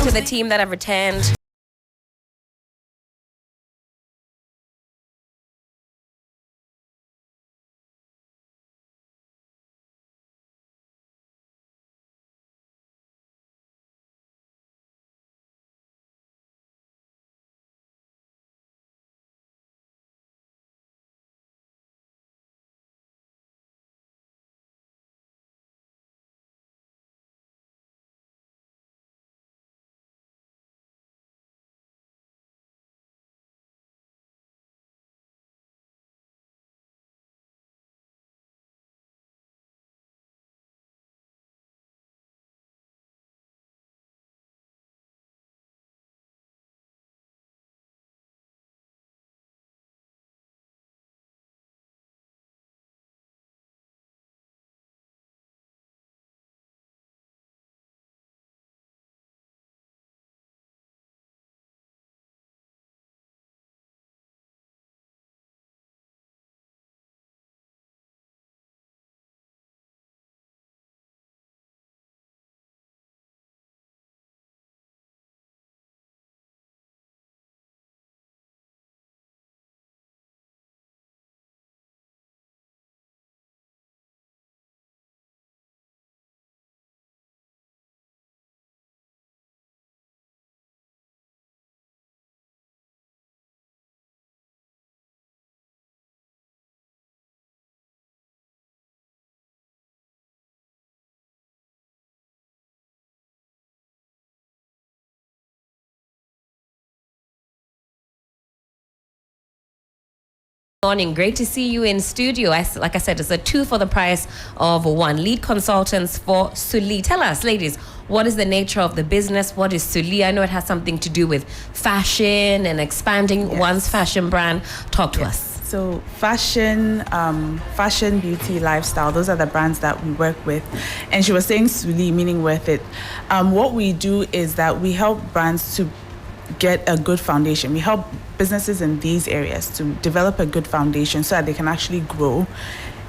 to the team that have returned. Morning, great to see you in studio. Like I said, it's a 2 for the price of 1. Lead consultants for Suli. Tell us, ladies, what is the nature of the business? What is Suli? I know it has something to do with fashion and expanding one's fashion brand. Talk to us. So fashion, beauty, lifestyle, those are the brands that we work with. And she was saying Suli, meaning worth it. What we do is that we help brands to get a good foundation. We help businesses in these areas to develop a good foundation so that they can actually grow,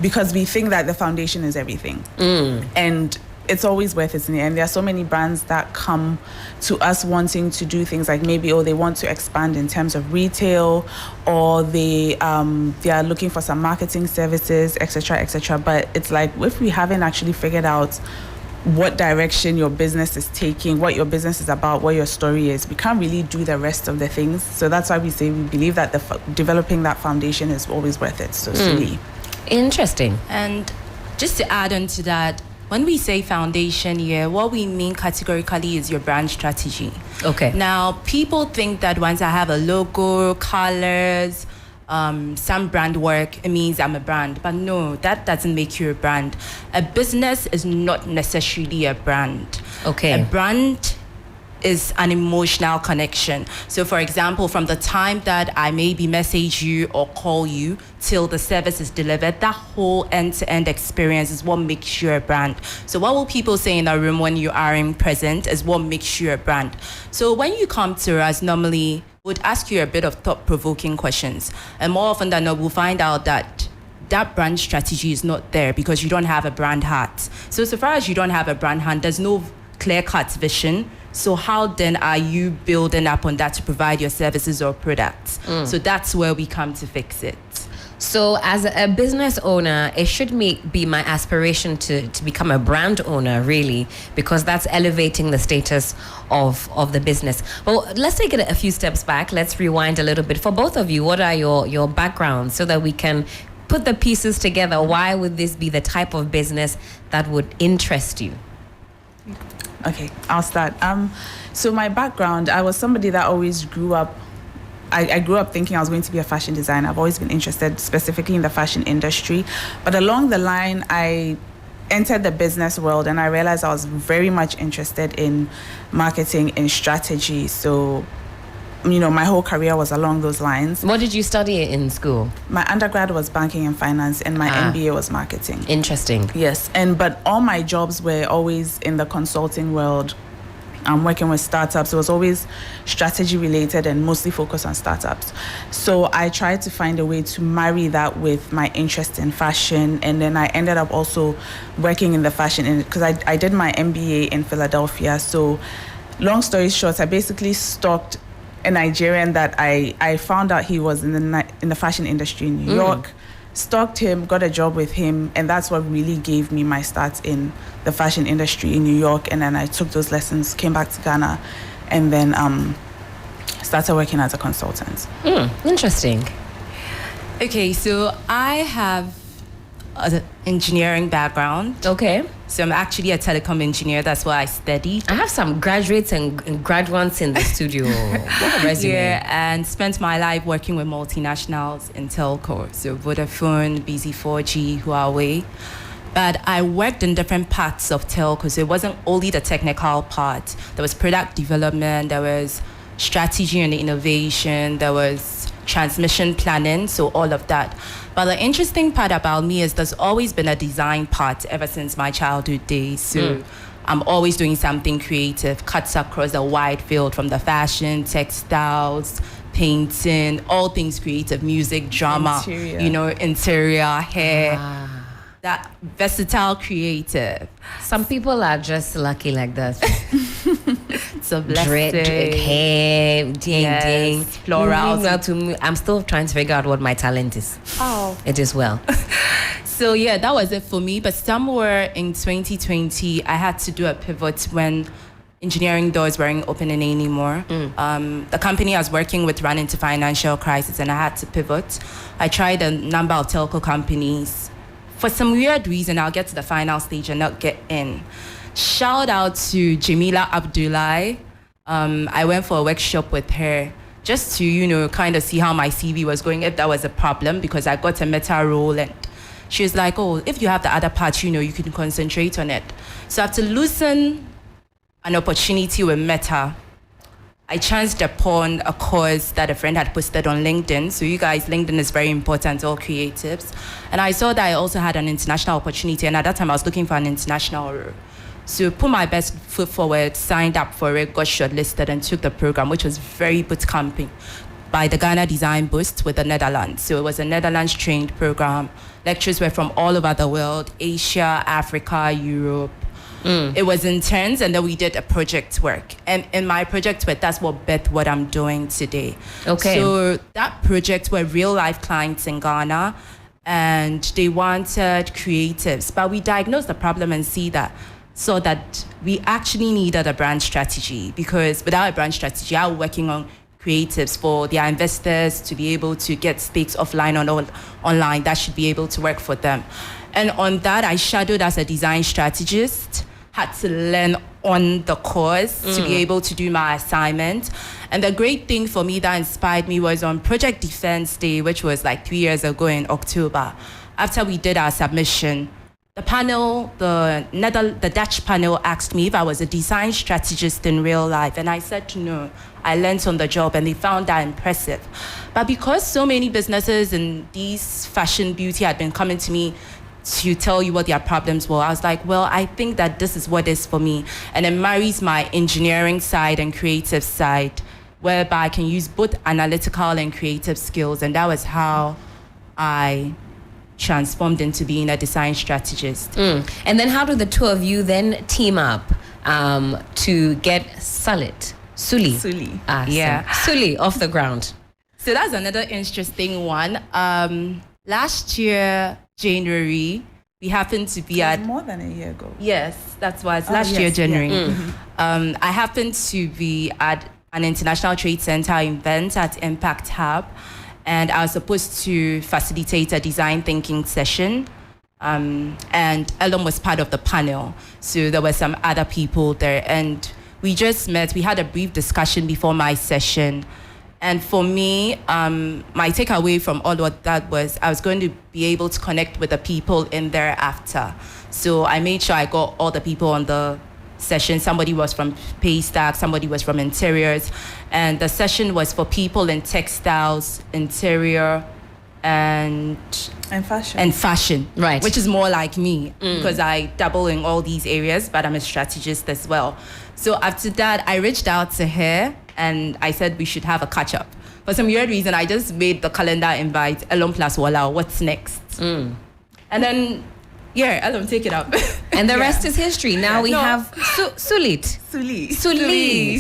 because we think that the foundation is everything. And it's always worth it in the end. There are so many brands that come to us wanting to do things like maybe, they want to expand in terms of retail, or they are looking for some marketing services, etc., etc. But it's like, if we haven't actually figured out what direction your business is taking, what your business is about, what your story is, we can't really do the rest of the things. So that's why we say we believe that developing that foundation is always worth it. So Suli. Interesting. And just to add on to that, when we say foundation here, what we mean categorically is your brand strategy. Okay. Now, people think that once I have a logo, colors, some brand work, it means I'm a brand. But no, that doesn't make you a brand. A business is not necessarily a brand. Okay. A brand is an emotional connection. So for example, from the time that I maybe message you or call you till the service is delivered, that whole end-to-end experience is what makes you a brand. So what will people say in a room when you aren't present is what makes you a brand. So when you come to us, normally would ask you a bit of thought-provoking questions. And more often than not, we'll find out that brand strategy is not there because you don't have a brand heart. So far as you don't have a brand heart, there's no clear-cut vision. So how then are you building up on that to provide your services or products? So that's where we come to fix it. So as a business owner, it should be my aspiration to become a brand owner, really, because that's elevating the status of the business. Well, let's take it a few steps back. Let's rewind a little bit. For both of you, what are your backgrounds so that we can put the pieces together? Why would this be the type of business that would interest you? Okay, I'll start. So my background, I was somebody that always grew up. I grew up thinking I was going to be a fashion designer. I've always been interested specifically in the fashion industry. But along the line, I entered the business world and I realized I was very much interested in marketing and strategy. So, my whole career was along those lines. What did you study in school? My undergrad was banking and finance and my MBA was marketing. Interesting. Yes, but all my jobs were always in the consulting world. I'm working with startups. It was always strategy related and mostly focused on startups. So I tried to find a way to marry that with my interest in fashion. And then I ended up also working in the fashion industry because I did my MBA in Philadelphia. So long story short, I basically stalked a Nigerian that I found out he was in the fashion industry in New York. Stalked him, got a job with him, and that's what really gave me my start in the fashion industry in New York. And then I took those lessons, came back to Ghana, and then started working as a consultant. Interesting. Okay, so I have an engineering background. Okay. So I'm actually a telecom engineer. That's what I studied. I have some graduates and graduates in the studio. What a resume. Yeah, and spent my life working with multinationals in telco. So Vodafone, BZ4G, Huawei. But I worked in different parts of telco. So it wasn't only the technical part. There was product development, there was strategy and innovation, there was transmission planning, so all of that. But the interesting part about me is there's always been a design part ever since my childhood days. So I'm always doing something creative, cuts across a wide field from the fashion, textiles, painting, all things creative, music, drama, interior, hair. That versatile creative. Some people are just lucky like that. It's a blessing. Hair, ding. Floral. I'm still trying to figure out what my talent is. Oh. It is well. So yeah, that was it for me. But somewhere in 2020, I had to do a pivot when engineering doors weren't opening anymore. The company I was working with ran into financial crisis and I had to pivot. I tried a number of telco companies. For some weird reason, I'll get to the final stage and not get in. Shout out to Jamila Abdullahi. I went for a workshop with her just to, kind of see how my CV was going, if that was a problem, because I got a meta role and she was like, oh, if you have the other part, you can concentrate on it. So after losing an opportunity with Meta, I chanced upon a course that a friend had posted on LinkedIn. So you guys, LinkedIn is very important to all creatives. And I saw that I also had an international opportunity. And at that time, I was looking for an international role. So put my best foot forward, signed up for it, got shortlisted, and took the program, which was very boot camping by the Ghana Design Boost with the Netherlands. So it was a Netherlands-trained program. Lectures were from all over the world, Asia, Africa, Europe. It was intense, and then we did a project work. And in my project work, that's what birthed what I'm doing today. Okay. So that project were real-life clients in Ghana, and they wanted creatives. But we diagnosed the problem and saw that we actually needed a brand strategy, because without a brand strategy, I was working on creatives for their investors to be able to get stakes offline or online. That should be able to work for them. And on that, I shadowed as a design strategist, had to learn on the course to be able to do my assignment. And the great thing for me that inspired me was on Project Defense Day, which was like 3 years ago in October. After we did our submission, the panel, the Dutch panel asked me if I was a design strategist in real life. And I said no. I learned on the job and they found that impressive. But because so many businesses in these fashion beauty had been coming to me to tell you what their problems were, I was like, well, I think that this is what is for me. And it marries my engineering side and creative side, whereby I can use both analytical and creative skills. And that was how I transformed into being a design strategist. And then how do the two of you then team up to get Suli off the ground? So that's another interesting one. Last year, January, we happened to be at... more than a year ago. Yes, that's why it's last year, January. I happened to be at an international trade center event at Impact Hub, and I was supposed to facilitate a design thinking session. And Helen was part of the panel. So there were some other people there, and we just met. We had a brief discussion before my session. And for me, my takeaway from all of that was I was going to be able to connect with the people in there after. So I made sure I got all the people on the session. Somebody was from Paystack, somebody was from interiors. And the session was for people in textiles, interior, and fashion. Right. Which is more like me, because I dabble in all these areas, but I'm a strategist as well. So after that, I reached out to her and I said we should have a catch up. For some weird reason, I just made the calendar invite, Elon plus Walla, what's next? And then, Elon, take it up. And the rest is history. Now we No. have Sulit. Suli. Suli.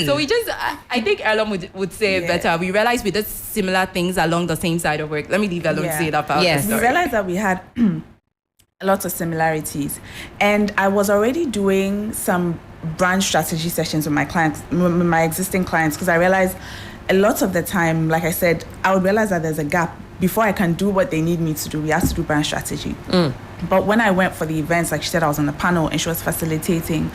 So we just, I think Ellen would say it better. We realized we did similar things along the same side of work. Let me leave Ellen to say that part. Yes. of the We story. realized that we had a lot of similarities, and I was already doing some brand strategy sessions with my clients, with my existing clients, because I realized a lot of the time, like I said, I would realize that there's a gap before I can do what they need me to do. We have to do brand strategy. But when I went for the events, like she said, I was on the panel and she was facilitating.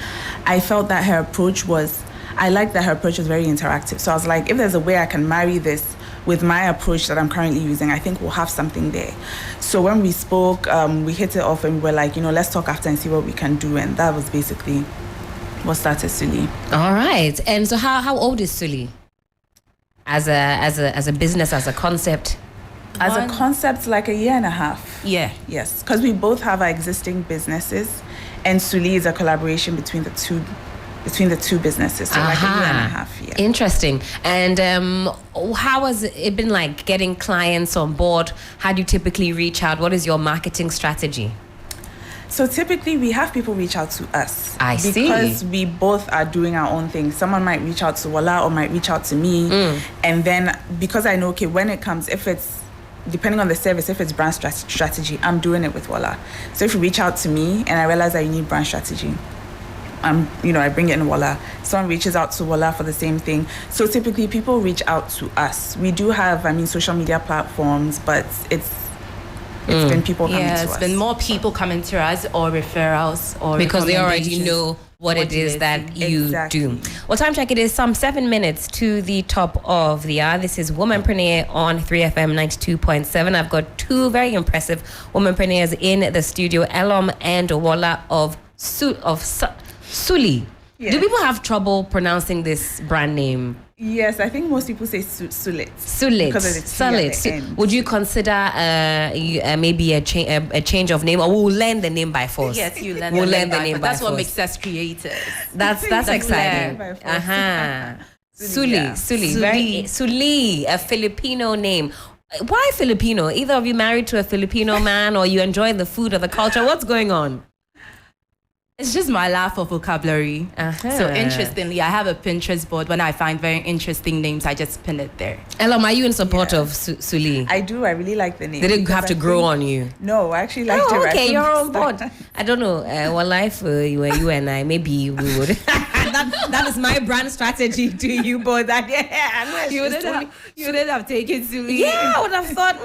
I felt that her approach was, I liked that her approach was very interactive. So I was like, if there's a way I can marry this with my approach that I'm currently using, I think we'll have something there. So when we spoke, we hit it off and we were like, let's talk after and see what we can do. And that was basically what started Suli. All right. And so how old is Suli? As a business, as a concept? As a concept, like a year and a half. Yeah. Yes, because we both have our existing businesses, and Suli is a collaboration between the two businesses. So like a year and a half. Yeah. Interesting. And how has it been like getting clients on board? How do you typically reach out? What is your marketing strategy? So typically we have people reach out to us. I see. Because we both are doing our own thing. Someone might reach out to Wala or might reach out to me. And then because I know, okay, when it comes, if it's, depending on the service, if it's brand strategy, I'm doing it with Wala. So if you reach out to me and I realize that you need brand strategy, I bring it in Wala. Someone reaches out to Wala for the same thing. So typically people reach out to us. We do have, social media platforms, but it's been people coming to us. It's been more people coming to us or referrals or Because they already recommendations. know what it is that you Exactly. do. Well, time check, it is some 7 minutes to the top of the hour. This is Womanpreneur on 3FM 92.7. I've got two very impressive womanpreneurs in the studio, Elom and Wala of Suli. Yes. Do people have trouble pronouncing this brand name? Yes, I think most people say Sulit. Sulit. Because of the T at the Sulit. end. Would you consider maybe a change of name, or we'll learn the name by force? Yes, you learn We'll the learn name the by name force. by That's what force. makes us creative. That's exciting. By force. Suli, Suli, a Filipino name. Why Filipino? Either of you married to a Filipino man, or you enjoy the food or the culture? What's going on? It's just my laugh of vocabulary. So interestingly, I have a Pinterest board. When I find very interesting names, I just pin it there. Elam, are you in support of Suli? I do. I really like the name. Did it because have to I grow think- on you? No, I actually liked it. Oh, right okay, from you're the on start. board. I don't know. What life you and I, maybe we would. that is my brand strategy to you both. That You wouldn't have taken Suli. Yeah, I would have thought,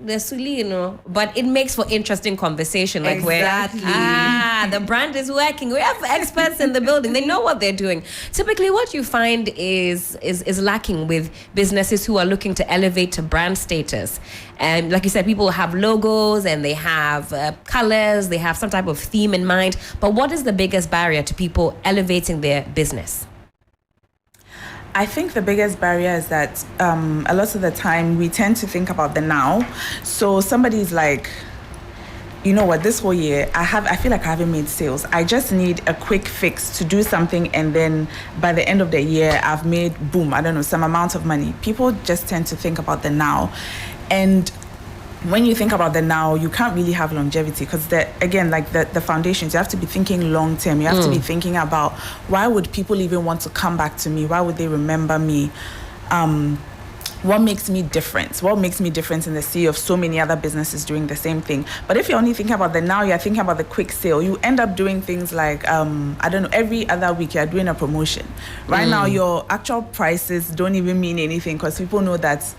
the Suli, but it makes for interesting conversation. Like Exactly. where, the brand is working. We have experts in the building. They know what they're doing. Typically, what you find is lacking with businesses who are looking to elevate to brand status. And like you said, people have logos and they have colors, they have some type of theme in mind. But what is the biggest barrier to people elevating their business? I think the biggest barrier is that a lot of the time we tend to think about the now. So somebody's like, you know what, this whole year I feel like I haven't made sales. I just need a quick fix to do something, and then by the end of the year I've made some amount of money. People just tend to think about the now. And when you think about the now, you can't really have longevity because the foundations, you have to be thinking long term. You have to be thinking about, why would people even want to come back to me? Why would they remember me? What makes me different? What makes me different in the sea of so many other businesses doing the same thing? But if you're only thinking about the now, you're thinking about the quick sale, you end up doing things like, every other week you're doing a promotion. Right now, your actual prices don't even mean anything because people know that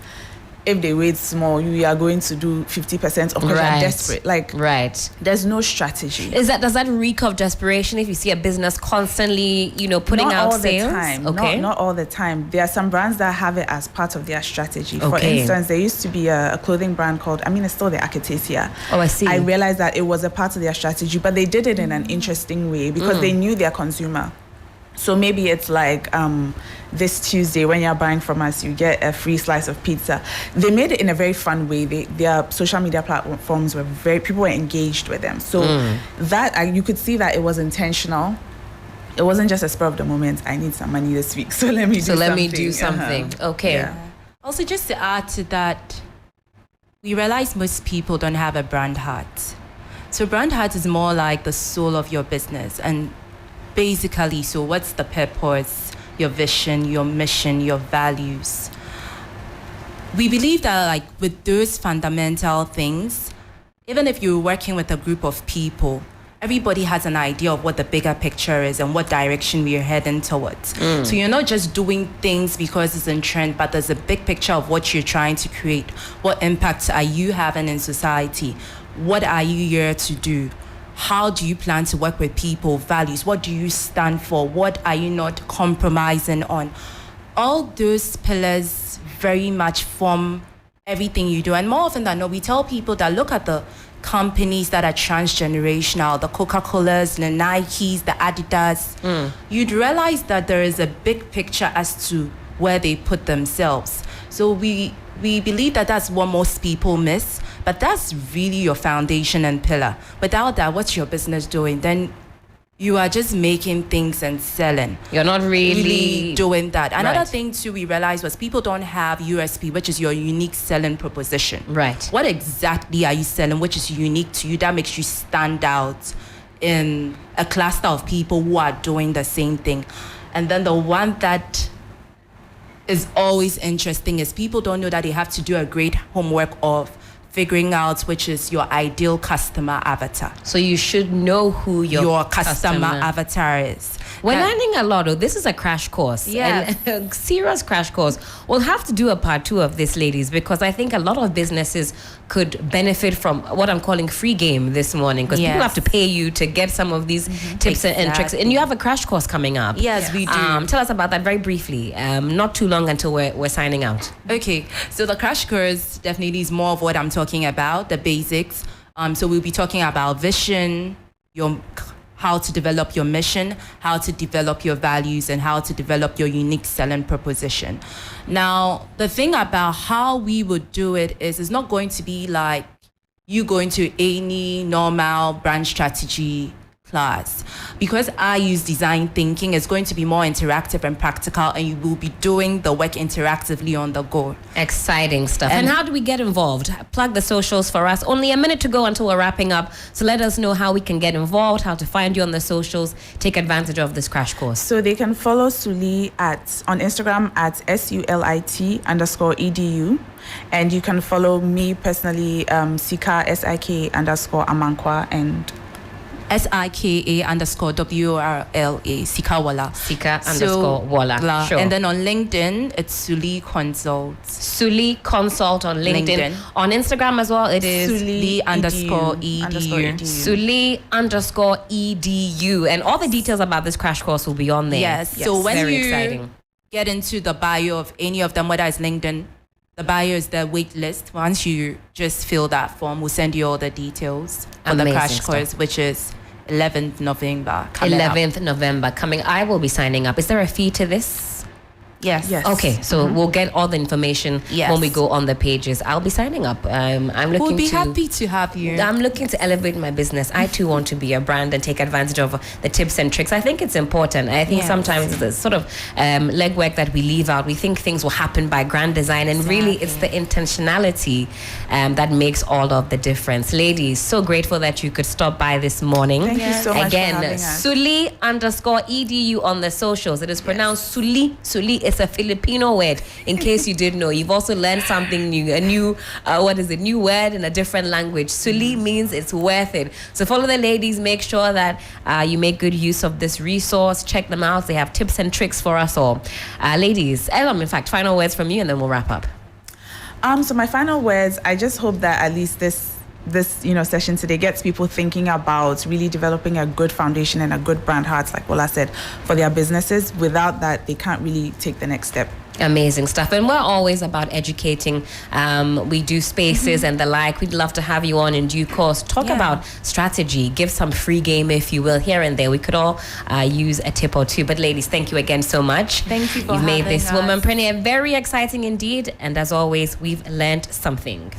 if they wait small, you are going to do 50% of because you're desperate. Right. There's no strategy. Does that reek of desperation if you see a business constantly, putting out sales? Okay. Not all the time. There are some brands that have it as part of their strategy. For Okay. instance, there used to be a clothing brand called, it's still the Architasia. Oh, I see. I realized that it was a part of their strategy, but they did it in an interesting way because they knew their consumer. So maybe it's like this Tuesday when you're buying from us, you get a free slice of pizza. They made it in a very fun way. Their social media platforms people were engaged with them. So that you could see that it was intentional. It wasn't just a spur of the moment. I need some money this week, so let me do something. Okay. Yeah. Also, just to add to that, we realize most people don't have a brand heart. So brand heart is more like the soul of your business. And basically, so what's the purpose, your vision, your mission, your values? We believe that like with those fundamental things, even if you're working with a group of people, everybody has an idea of what the bigger picture is and what direction we are heading towards. So you're not just doing things because it's in trend, but there's a big picture of what you're trying to create. What impact are you having in society? What are you here to do? How do you plan to work with people? Values, what do you stand for? What are you not compromising on? All those pillars very much form everything you do. And more often than not, we tell people that look at the companies that are transgenerational, the Coca-Colas, the Nikes, the Adidas. You'd realize that there is a big picture as to where they put themselves. So we believe that that's what most people miss, but that's really your foundation and pillar. Without that, what's your business doing? Then you are just making things and selling. You're not really doing that. Another Right. thing too we realized was people don't have USP, which is your unique selling proposition. Right. What exactly are you selling which is unique to you that makes you stand out in a cluster of people who are doing the same thing? And then the one that is always interesting is people don't know that they have to do a great homework of figuring out which is your ideal customer avatar. So you should know who your customer avatar is. We're Now- learning a lot. This is a crash course. Yeah. And a serious crash course. We'll have to do a part 2 of this, ladies, because I think a lot of businesses could benefit from what I'm calling free game this morning, because people Yes. have to pay you to get some of these tips and tricks. And you have a crash course coming up. Yes, we do. Tell us about that very briefly. Not too long until we're signing out. Okay, so the crash course definitely is more of what I'm talking about, the basics. So we'll be talking about vision, how to develop your mission, how to develop your values, and how to develop your unique selling proposition. Now, the thing about how we would do it is it's not going to be like you going to any normal brand strategy class. Because I use design thinking, it's going to be more interactive and practical, and you will be doing the work interactively on the go. Exciting stuff. And how do we get involved? Plug the socials for us. Only a minute to go until we're wrapping up. So let us know how we can get involved, how to find you on the socials, take advantage of this crash course. So they can follow Suli on Instagram at SULIT_EDU. And you can follow me personally, Sika, SIK_Amankwa, and SIKA_WRLA, Sikawala. Sika_Wala. Sure. And then on LinkedIn, it's Suli Consult. Suli Consult on LinkedIn. On Instagram as well, it is Suli_EDU. Suli_EDU. And all the details about this crash course will be on there. Yes. So when very you exciting. get into the bio of any of them, whether it's LinkedIn, the bio is the wait list. Once you just fill that form, we'll send you all the details for the Amazing crash stuff. course, which is 11th November. coming up. 11th November coming. I will be signing up. Is there a fee to this? Yes. Yes. Okay, so we'll get all the information Yes. when we go on the pages. I'll be signing up. I'm looking We'll be to. happy to have you. I'm looking to elevate my business. I too want to be a brand and take advantage of the tips and tricks. I think it's important. I think Yes. sometimes the sort of legwork that we leave out, we think things will happen by grand design, and really it's the intentionality that makes all of the difference. Ladies, so grateful that you could stop by this morning. Thank you so much Again, for having us. Suli_EDU on the socials. It is pronounced Suli. Suli is a Filipino word, in case you didn't know. You've also learned something new, a new, new word in a different language. Suli means it's worth it. So follow the ladies, make sure that you make good use of this resource. Check them out. They have tips and tricks for us all. Ladies, Elam, in fact, final words from you and then we'll wrap up. So my final words, I just hope that at least this session today gets people thinking about really developing a good foundation and a good brand heart, like Bola said, for their businesses. Without that, they can't really take the next step. Amazing stuff. And we're always about educating. We do spaces and the like. We'd love to have you on in due course. Talk about strategy. Give some free game, if you will, here and there. We could all use a tip or two. But ladies, thank you again so much. Thank you for You've made having this us. Womanpreneur very exciting indeed. And as always, we've learned something.